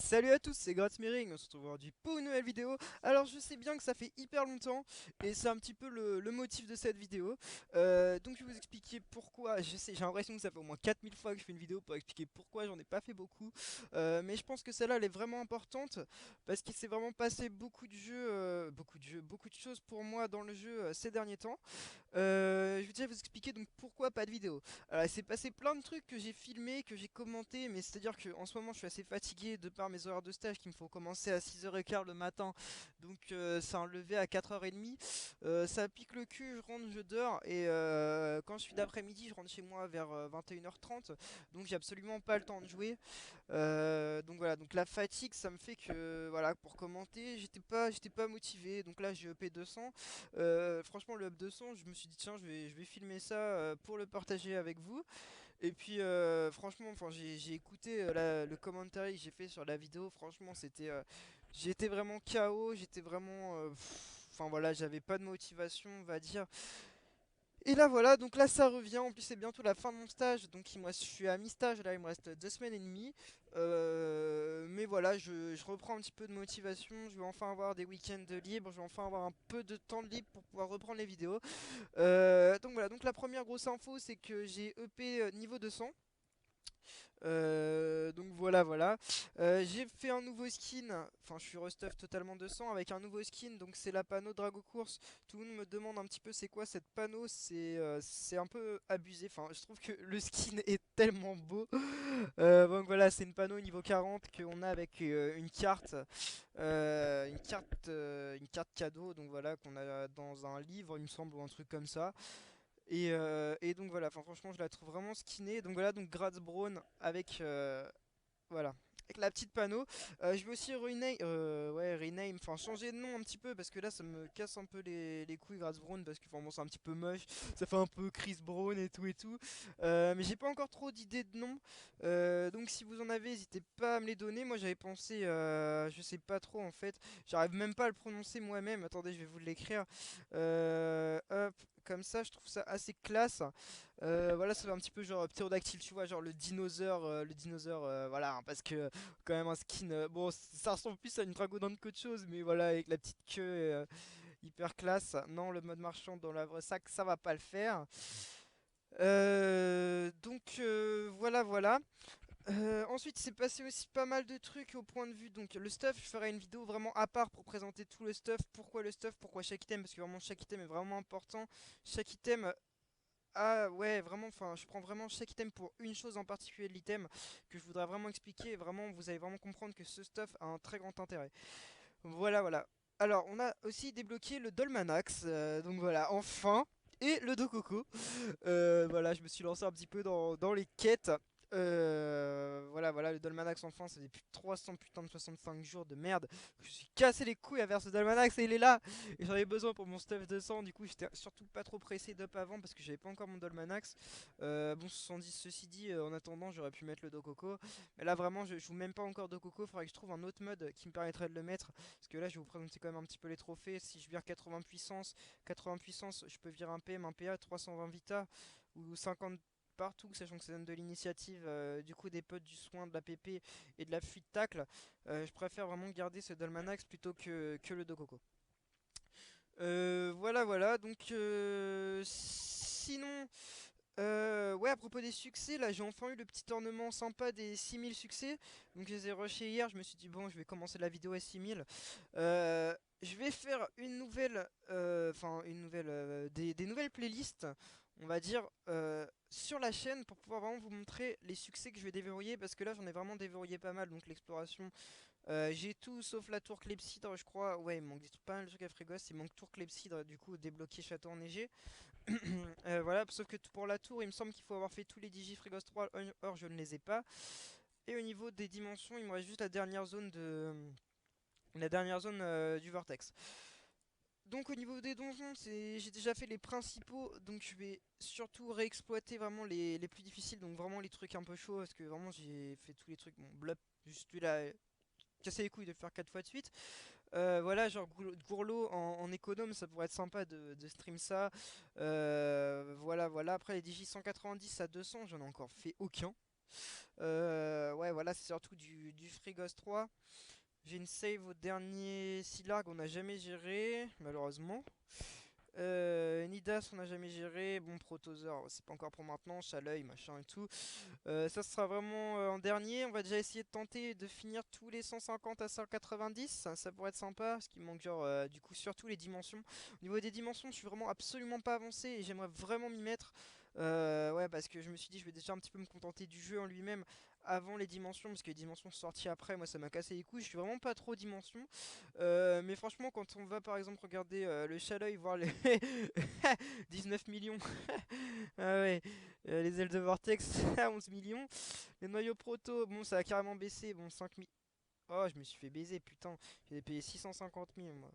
Salut à tous, c'est Gratzmering, on se retrouve aujourd'hui pour une nouvelle vidéo. Alors je sais bien que ça fait hyper longtemps et c'est un petit peu le motif de cette vidéo. Donc je vais vous expliquer pourquoi. Je sais, j'ai l'impression que ça fait au moins 4000 fois que je fais une vidéo pour expliquer pourquoi j'en ai pas fait beaucoup. Mais je pense que celle-là elle est vraiment importante parce qu'il s'est vraiment passé beaucoup de choses pour moi dans le jeu ces derniers temps. Je vais déjà vous expliquer donc pourquoi pas de vidéo. Alors il s'est passé plein de trucs que j'ai filmé, que j'ai commenté, mais c'est à dire qu'en ce moment je suis assez fatigué de par mes horaires de stage qui me faut commencer à 6h15 le matin, donc c'est un lever à 4h30. Ça pique le cul, je rentre, je dors, et quand je suis d'après-midi je rentre chez moi vers 21h30, donc j'ai absolument pas le temps de jouer. Donc voilà, donc la fatigue ça me fait que voilà, pour commenter j'étais pas motivé, donc là j'ai EP 200. Franchement le up 200 je me suis dit tiens je vais filmer ça pour le partager avec vous. Et puis franchement enfin j'ai écouté le commentaire que j'ai fait sur la vidéo. Franchement j'étais vraiment KO, j'étais vraiment enfin voilà, j'avais pas de motivation on va dire. Et là voilà, donc là ça revient, en plus c'est bientôt la fin de mon stage, donc je suis à mi-stage, là il me reste 2 semaines et demie. Mais voilà, je reprends un petit peu de motivation, je vais enfin avoir des week-ends de libre, je vais enfin avoir un peu de temps de libre pour pouvoir reprendre les vidéos. Donc voilà, donc la première grosse info c'est que j'ai EP niveau 200. Donc voilà, voilà. J'ai fait un nouveau skin, enfin je suis restuff totalement 200 avec un nouveau skin, donc c'est la panneau Drago Course. Tout le monde me demande un petit peu c'est quoi cette panneau, c'est un peu abusé, enfin je trouve que le skin est tellement beau. Donc voilà, c'est une panneau niveau 40 qu'on a avec une carte cadeau, donc voilà, qu'on a dans un livre il me semble ou un truc comme ça. Et donc voilà, enfin, franchement je la trouve vraiment skinée. Donc voilà, donc Graz Braun avec voilà. Avec la petite panneau. Je vais aussi rename, enfin changer de nom un petit peu parce que là ça me casse un peu les couilles Graz Brown parce que enfin, bon, c'est un petit peu moche, ça fait un peu Chris Brown et tout et tout. Mais j'ai pas encore trop d'idées de nom. Donc si vous en avez, n'hésitez pas à me les donner. Moi j'avais pensé, je sais pas trop en fait, j'arrive même pas à le prononcer moi-même. Attendez, je vais vous l'écrire. Hop, comme ça je trouve ça assez classe. Voilà, ça fait un petit peu genre ptérodactyle, tu vois, genre le dinosaure, voilà, hein, parce que quand même un skin, bon, ça ressemble plus à une dragodonte qu'autre chose, mais voilà, avec la petite queue hyper classe. Non, le mode marchand dans la vraie sac, ça va pas le faire. Donc voilà, voilà. Ensuite, il s'est passé aussi pas mal de trucs au point de vue. Donc, le stuff, je ferai une vidéo vraiment à part pour présenter tout le stuff. Pourquoi le stuff, pourquoi chaque item, parce que vraiment chaque item est vraiment important. Chaque item, ah ouais, vraiment, enfin, je prends vraiment chaque item pour une chose en particulier de l'item que je voudrais vraiment expliquer. Et vraiment, vous allez vraiment comprendre que ce stuff a un très grand intérêt. Voilà, voilà. Alors, on a aussi débloqué le Dolmanax, donc voilà, enfin. Et le Dokoko. Voilà, je me suis lancé un petit peu dans les quêtes. Voilà, voilà, le Dolmanax enfin, ça fait plus de 300 putains de 65 jours de merde. Je me suis cassé les couilles à faire ce Dolmanax et il est là. Et j'en avais besoin pour mon stuff 200. Du coup, j'étais surtout pas trop pressé d'up avant parce que j'avais pas encore mon Dolmanax. Bon, ceci dit, en attendant, j'aurais pu mettre le Dokoko. Mais là, vraiment, je joue même pas encore Dokoko. Faudrait que je trouve un autre mode qui me permettrait de le mettre. Parce que là, je vais vous présenter quand même un petit peu les trophées. Si je vire 80 puissance, je peux virer un PM, un PA, 320 Vita ou 50 partout, sachant que ça donne de l'initiative, du coup des potes, du soin, de la PP et de la fuite tacle. Je préfère vraiment garder ce Dolmanax plutôt que le Dokoko. Voilà, voilà, donc sinon, ouais, à propos des succès, là j'ai enfin eu le petit ornement sympa des 6000 succès. Donc je les ai rushés hier, je me suis dit bon, je vais commencer la vidéo à 6000. Je vais faire une nouvelle, des nouvelles playlists, on va dire, sur la chaîne pour pouvoir vraiment vous montrer les succès que je vais déverrouiller parce que là j'en ai vraiment déverrouillé pas mal. Donc l'exploration, j'ai tout sauf la tour Clepsydre, je crois. Ouais, il me manque pas mal de trucs à Frégos, il manque tour Clepsydre, du coup débloquer château enneigé. Voilà, sauf que pour la tour, il me semble qu'il faut avoir fait tous les Digifrégos 3, or je ne les ai pas. Et au niveau des dimensions, il me reste juste la dernière zone du vortex. Donc au niveau des donjons, j'ai déjà fait les principaux, donc je vais surtout réexploiter vraiment les plus difficiles, donc vraiment les trucs un peu chauds, parce que vraiment j'ai fait tous les trucs, bon, blop, juste celui-là, casser les couilles de faire 4 fois de suite. Voilà, genre Gourlot en économe, ça pourrait être sympa de stream ça. Voilà, voilà. Après, les Digi 190 à 200, j'en ai encore fait aucun. Ouais, voilà, c'est surtout du Free Ghost 3. J'ai une save au dernier Silarg, on n'a jamais géré, malheureusement. Nidas, on n'a jamais géré. Bon, Protosaur, c'est pas encore pour maintenant. Chaleuil, machin et tout. Ça sera vraiment en dernier. On va déjà essayer de tenter de finir tous les 150 à 190. Ça pourrait être sympa, parce qu'il manque genre du coup surtout les dimensions. Au niveau des dimensions, je suis vraiment absolument pas avancé et j'aimerais vraiment m'y mettre. Ouais, parce que je me suis dit, je vais déjà un petit peu me contenter du jeu en lui-même avant les dimensions, parce que les dimensions sont sorties après. Moi, ça m'a cassé les couilles. Je suis vraiment pas trop dimension. Mais franchement, quand on va par exemple regarder le Chaleuil, voir les 19 millions. Ah ouais, les ailes de Vortex à 11 millions. Les noyaux proto, bon, ça a carrément baissé. Bon, 5 000. Oh, je me suis fait baiser, putain. J'ai payé 650 000, moi.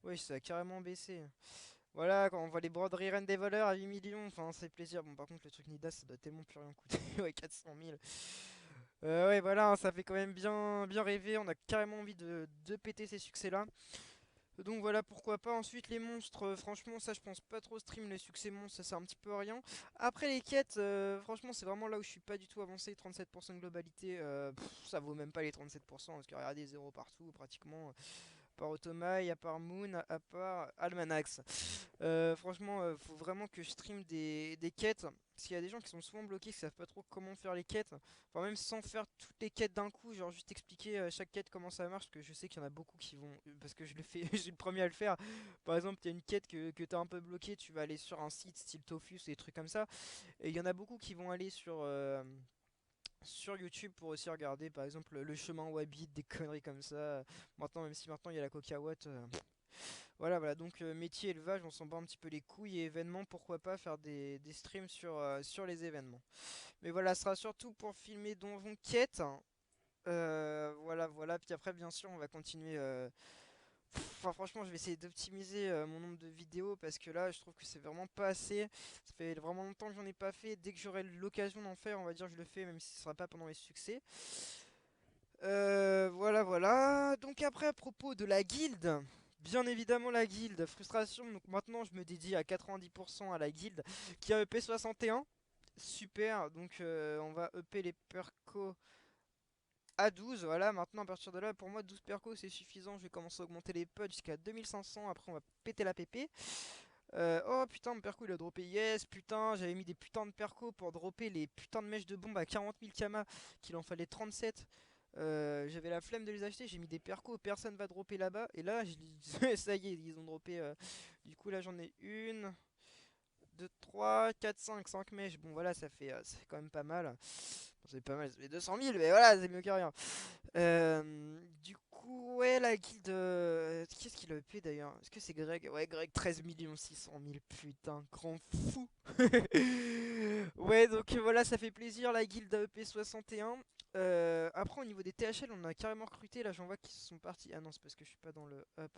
Ouais, ça a carrément baissé. Voilà, quand on voit les broderies Reine des voleurs à 8 millions, enfin, c'est plaisir. Bon, par contre, le truc Nidas, ça doit tellement plus rien coûter. Ouais, 400 000. Ouais, voilà, hein, ça fait quand même bien, bien rêver. On a carrément envie de péter ces succès-là. Donc voilà, pourquoi pas. Ensuite, les monstres, franchement, ça je pense pas trop stream. Les succès monstres, ça sert un petit peu à rien. Après, les quêtes, franchement, c'est vraiment là où je suis pas du tout avancé. 37% de globalité, ça vaut même pas les 37%. Parce que regardez, zéro partout, pratiquement. À part Otomai, à part Moon, à part Almanax. Franchement, faut vraiment que je stream des quêtes. Parce qu'il y a des gens qui sont souvent bloqués, qui savent pas trop comment faire les quêtes. Enfin, même sans faire toutes les quêtes d'un coup, genre juste expliquer chaque quête comment ça marche. Parce que je sais qu'il y en a beaucoup qui vont. Parce que je le fais, je suis le premier à le faire. Par exemple, il y a une quête que t'as un peu bloquée, tu vas aller sur un site style Tofus et des trucs comme ça. Et il y en a beaucoup qui vont aller sur YouTube pour aussi regarder par exemple le chemin Wabbit, des conneries comme ça. Maintenant, même si maintenant il y a la Coca Watt, voilà, voilà, donc métier élevage, on s'en bat un petit peu les couilles et événements, pourquoi pas faire des streams sur les événements. Mais voilà, ce sera surtout pour filmer Donjon Quête. Voilà, voilà, puis après, bien sûr, on va continuer. Enfin, franchement, je vais essayer d'optimiser mon nombre de vidéos parce que là, je trouve que c'est vraiment pas assez. Ça fait vraiment longtemps que j'en ai pas fait. Dès que j'aurai l'occasion d'en faire, on va dire, je le fais, même si ce sera pas pendant les succès. Voilà, voilà. Donc après, à propos de la guilde, bien évidemment la guilde, frustration. Donc maintenant, je me dédie à 90% à la guilde qui a EP 61. Super, donc on va EP les percos à 12. Voilà, maintenant à partir de là, pour moi, 12 percos c'est suffisant. Je vais commencer à augmenter les pods jusqu'à 2500. Après, on va péter la PP. Oh putain, mon perco il a droppé yes, putain, j'avais mis des putains de percos pour dropper les putains de mèches de bombe à 40 000 kama, qu'il en fallait 37. J'avais la flemme de les acheter, j'ai mis des percos, personne va dropper là-bas. Et là, ça y est, ils ont droppé. Du coup, là j'en ai une, 2, 3, 4, 5 mèches. Bon, voilà, ça fait quand même pas mal. Bon, c'est pas mal, ça fait 200 000, mais voilà, c'est mieux que rien. Du coup, ouais, la guilde. Qu'est-ce qu'il a EP d'ailleurs? Est-ce que c'est Greg? Ouais, Greg, 13 600 000, putain, grand fou! Ouais, donc voilà, ça fait plaisir, la guilde AEP 61. Après, au niveau des THL, on a carrément recruté. Là, j'en vois qui sont partis. Ah non, c'est parce que je suis pas dans le up.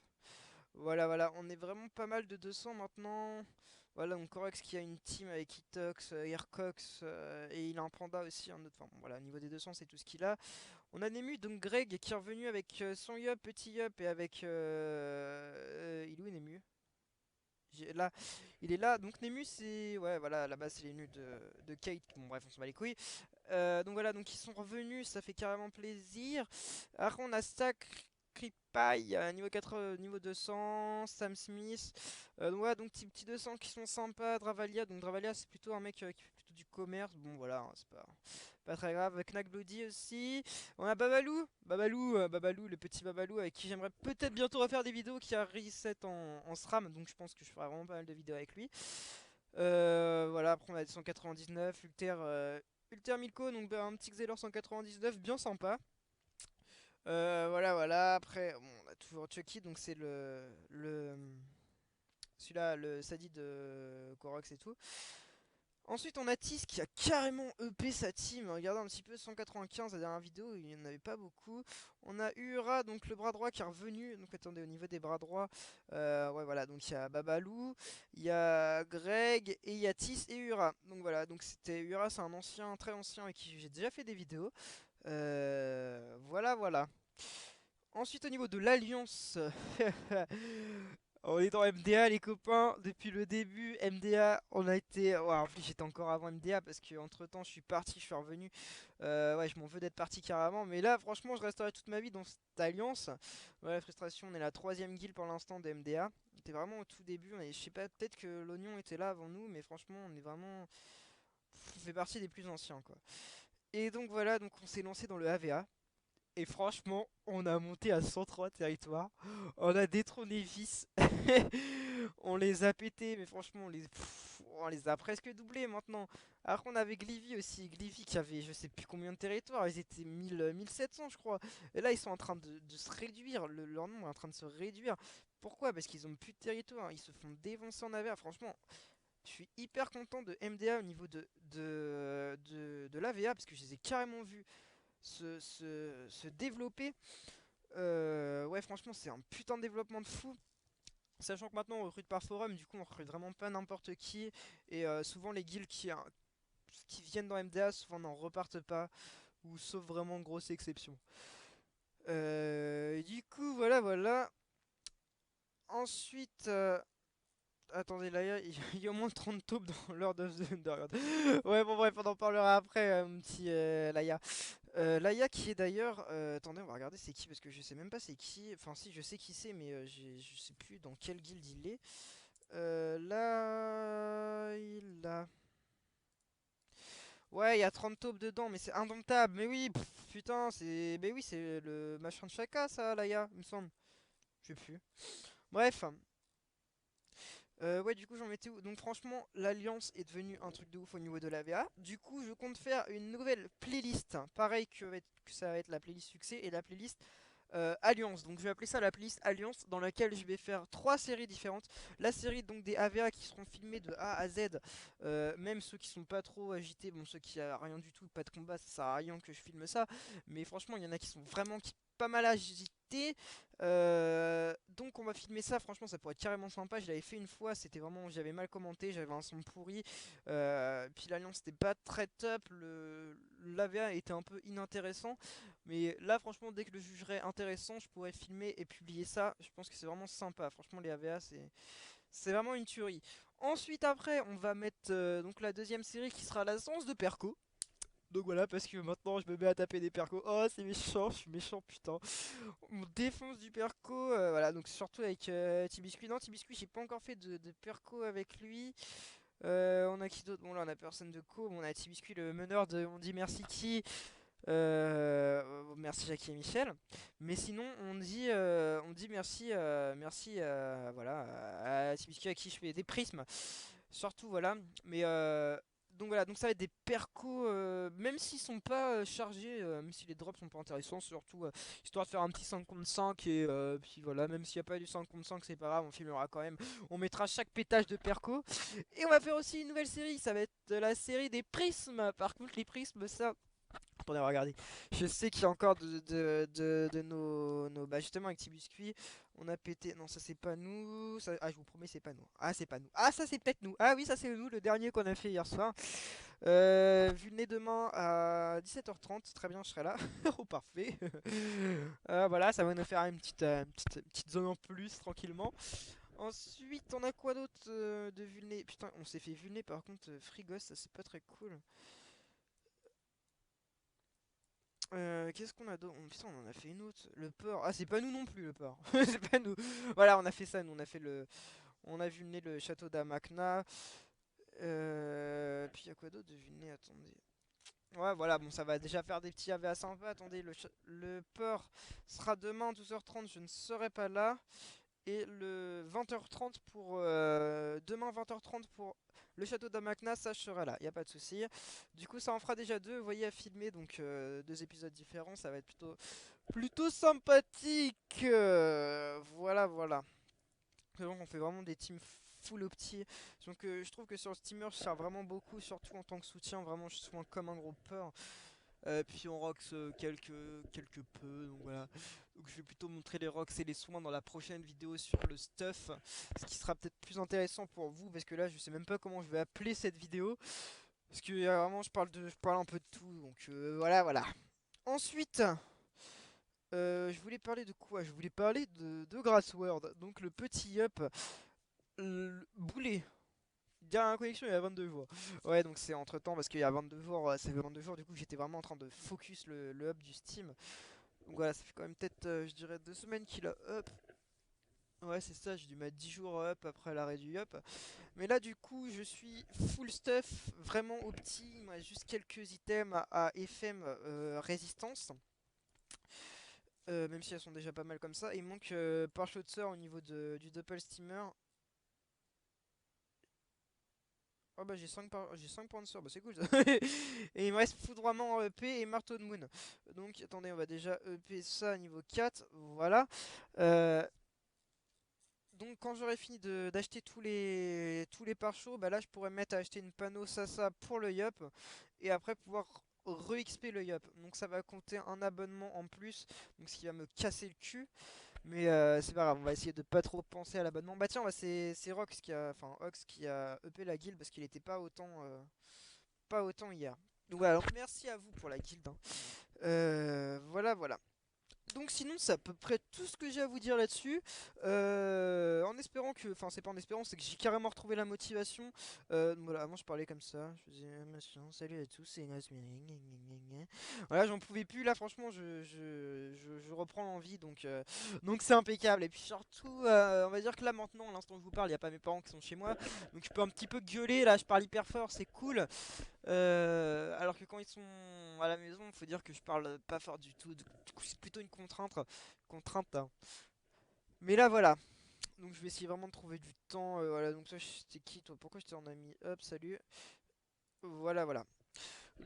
Voilà, voilà, on est vraiment pas mal de 200 maintenant. Voilà, donc Corex qui a une team avec Itox, Aircox, et il a un panda aussi, un autre. Enfin, bon, voilà, au niveau des 200, c'est tout ce qu'il a. On a Nemu, donc Greg, qui est revenu avec son Yup, petit Yup, et avec. Il est où Nemu? Là, il est là. Donc Nemu, c'est. Ouais, voilà, là-bas, c'est les nus de Kate. Bon, bref, on se bat les couilles. Donc voilà, donc ils sont revenus, ça fait carrément plaisir. Après, on a Stack. Kripai, niveau 4, niveau 200, Sam Smith. Donc voilà, donc petits 200 qui sont sympas. Dravalia, donc Dravalia c'est plutôt un mec qui fait plutôt du commerce. Bon voilà, hein, c'est pas très grave. Knack Bloody aussi. On a Babalou, Babalou, le petit Babalou avec qui j'aimerais peut-être bientôt refaire des vidéos qui a reset en SRAM. Donc je pense que je ferai vraiment pas mal de vidéos avec lui. Voilà, après on a 199, Ulter Milko, donc bah, un petit Xelor 199, bien sympa. Voilà, voilà. Après, bon, on a toujours Chucky, donc c'est celui-là, le Sadi de Korox et tout. Ensuite, on a Tis qui a carrément EP sa team. Regardez un petit peu 195 la dernière vidéo, il n'y en avait pas beaucoup. On a Ura, donc le bras droit qui est revenu. Donc attendez, au niveau des bras droits, ouais, voilà. Donc il y a Babalou, il y a Greg et il y a Tis et Ura. Donc voilà, donc c'était Ura, c'est un ancien, très ancien avec qui j'ai déjà fait des vidéos. Voilà, voilà. Ensuite, au niveau de l'Alliance, On est dans MDA les copains, depuis le début, MDA, on a été... Ouais, en plus j'étais encore avant MDA parce que entre temps je suis parti, je suis revenu. Ouais, je m'en veux d'être parti carrément, mais là franchement je resterai toute ma vie dans cette alliance. Ouais, la frustration, on est la troisième guilde pour l'instant de MDA. On était vraiment au tout début, je sais pas, peut-être que l'oignon était là avant nous, mais franchement on est vraiment... On fait partie des plus anciens quoi. Et donc voilà, donc on s'est lancé dans le AVA. Et franchement, on a monté à 103 territoires. On a détrôné Vice. On les a pétés, mais franchement, on les a presque doublés maintenant. Alors qu'on avait Glivy aussi. Glivy qui avait je sais plus combien de territoires. Ils étaient 1700, je crois. Et là, ils sont en train de se réduire. Leur nombre est en train de se réduire. Pourquoi? Parce qu'ils ont plus de territoire. Ils se font défoncer en AVA. Franchement, je suis hyper content de MDA au niveau de l'AVA parce que je les ai carrément vus se développer. Ouais, franchement, c'est un putain de développement de fou. Sachant que maintenant on recrute par forum, du coup on recrute vraiment pas n'importe qui. Et souvent les guilds qui viennent dans MDA, souvent n'en repartent pas. Ou sauf vraiment grosse exception. Du coup, voilà, voilà. Ensuite, attendez, là, il y a au moins 30 taupes dans Lord of the Underground. Ouais, bon, bref, on en parlera après, mon petit Laïa. Laïa qui est d'ailleurs... attendez, on va regarder c'est qui, parce que je sais même pas c'est qui. Enfin, si, je sais qui c'est, mais je sais plus dans quelle guilde il est. Là... Il a... Ouais, il y a 30 taupes dedans, mais c'est indomptable. Mais oui, putain, c'est... Mais oui, c'est le machin de Chaka, ça, Laïa, il me semble. Je sais plus. Bref. Ouais, du coup, j'en mettais où? Donc, franchement, l'Alliance est devenue un truc de ouf au niveau de la VA. Du coup, je compte faire une nouvelle playlist. Pareil que ça va être la playlist succès et la playlist Alliance. Donc, je vais appeler ça la playlist Alliance, dans laquelle je vais faire trois séries différentes. La série donc des AVA qui seront filmés de A à Z, même ceux qui sont pas trop agités, bon, ceux qui a rien du tout, pas de combat, ça sert à rien que je filme ça. Mais franchement, il y en a qui sont vraiment pas mal agités. Donc on va filmer ça, franchement ça pourrait être carrément sympa. Je l'avais fait une fois, c'était vraiment, j'avais mal commenté, j'avais un son pourri. Puis l'alliance c'était pas très top, l'AVA était un peu inintéressant. Mais là franchement dès que je le jugerai intéressant, je pourrais filmer et publier ça. Je pense que c'est vraiment sympa, franchement les AVA c'est vraiment une tuerie. Ensuite après on va mettre donc la deuxième série qui sera la séance de Perco. Donc voilà, parce que maintenant je me mets à taper des percos. Oh, c'est méchant, je suis méchant, putain. On défonce du perco. Voilà, donc surtout avec Tibiscuit. Non, Tibiscuit, j'ai pas encore fait de perco avec lui. On a qui d'autre? Bon, là, on a personne de co. Bon, on a Tibiscuit, le meneur de On dit merci qui. Merci Jackie et Michel. Mais sinon, on dit merci, merci voilà, à Tibiscuit à qui je fais des prismes. Surtout, voilà. Mais donc voilà, donc ça va être des percos, même s'ils sont pas chargés, même si les drops sont pas intéressants, surtout histoire de faire un petit 5 contre 5 et puis voilà, même s'il n'y a pas du 5 contre 5, c'est pas grave, on filmera quand même, on mettra chaque pétage de perco. Et on va faire aussi une nouvelle série, ça va être la série des prismes. Par contre, les prismes, ça. Attendez, regardez. Je sais qu'il y a encore de nos. Bah, justement, avec Tibiscuit, on a pété. Non, ça c'est pas nous. Ah, je vous promets, c'est pas nous. Ah, c'est pas nous. Ah, ça c'est peut-être nous. Ah, oui, ça c'est nous, le dernier qu'on a fait hier soir. Vu le nez demain à 17h30. Très bien, je serai là. Oh, parfait. Voilà, ça va nous faire une petite zone en plus, tranquillement. Ensuite, on a quoi d'autre de vulné? Putain, on s'est fait vulné par contre, Frigos, ça c'est pas très cool. Qu'est-ce qu'on a d'autre? Putain, on en a fait une autre. Le port. Ah, c'est pas nous non plus, le port. C'est pas nous. Voilà, on a fait ça, nous. On a fait le. On a vu le château d'Amakna. Puis y a quoi d'autre de vu Attendez. Ouais, voilà, bon, ça va déjà faire des petits AVA sympas. Attendez, le port sera demain 12h30. Je ne serai pas là. Et le 20h30 pour demain 20h30 pour le château d'Amakna, ça je serai là, y a pas de souci. Du coup ça en fera déjà deux, vous voyez à filmer, donc deux épisodes différents, ça va être plutôt sympathique. Voilà voilà. Donc on fait vraiment des teams full opti. Donc je trouve que sur le steamer je sers vraiment beaucoup, surtout en tant que soutien, vraiment je suis souvent comme un gros peur. Puis on rocks quelque peu, donc voilà. Donc je vais plutôt montrer les rocks et les soins dans la prochaine vidéo sur le stuff. Ce qui sera peut-être plus intéressant pour vous, parce que là je sais même pas comment je vais appeler cette vidéo. Parce que vraiment je parle un peu de tout, donc voilà voilà. Ensuite, Je voulais parler de quoi? Je voulais parler de Grassword, donc le petit up boulet. Dernière connexion il y a 22 jours. Ouais, donc c'est entre temps parce qu'il y a 22 jours, ça fait 22 jours du coup que j'étais vraiment en train de focus le up du Steam. Donc voilà, ça fait quand même peut-être, je dirais, 2 semaines qu'il a up. Ouais, c'est ça, j'ai dû mettre 10 jours up après l'arrêt du up. Mais là, du coup, je suis full stuff, vraiment opti. Il me reste juste quelques items à FM résistance. Même si elles sont déjà pas mal comme ça. Il me manque Parshotzer au niveau du Doppel Steamer. Oh bah j'ai 5 points de sort, bah c'est cool ça. Et il me reste Foudroiement en EP et Marteau de Moon. Donc attendez, on va déjà EP ça niveau 4. Voilà. Euh, donc quand j'aurai fini d'acheter tous les pare-chocs, bah là je pourrais me mettre à acheter une panneau Sasa pour le Yup. Et après pouvoir re-XP le Yup. Donc ça va compter un abonnement en plus. Donc ce qui va me casser le cul. Mais c'est pas grave, on va essayer de pas trop penser à l'abonnement. Bah tiens, bah, c'est Rox qui a, enfin Ox qui a EP la guilde parce qu'il était pas autant hier. Donc voilà, donc merci à vous pour la guilde, hein. Voilà, voilà. Donc sinon c'est à peu près tout ce que j'ai à vous dire là-dessus. En espérant que, enfin c'est pas en espérant, c'est que j'ai carrément retrouvé la motivation. Donc voilà, avant je parlais comme ça, je faisais machin, salut à tous, c'est Nasmiri, gna gna gna gna. Voilà, j'en pouvais plus là, franchement je reprends l'envie donc c'est impeccable. Et puis surtout, on va dire que là maintenant, à l'instant que je vous parle, il n'y a pas mes parents qui sont chez moi, donc je peux un petit peu gueuler là, je parle hyper fort, c'est cool. Alors que quand ils sont à la maison, faut dire que je parle pas fort du tout. Du coup, c'est plutôt une contrainte, hein. Mais là, voilà. Donc, je vais essayer vraiment de trouver du temps. Voilà. Donc, ça, c'était qui toi? Pourquoi je t'en ai mis? Hop, salut. Voilà, voilà.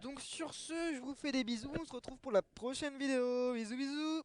Donc, sur ce, je vous fais des bisous. On se retrouve pour la prochaine vidéo. Bisous, bisous.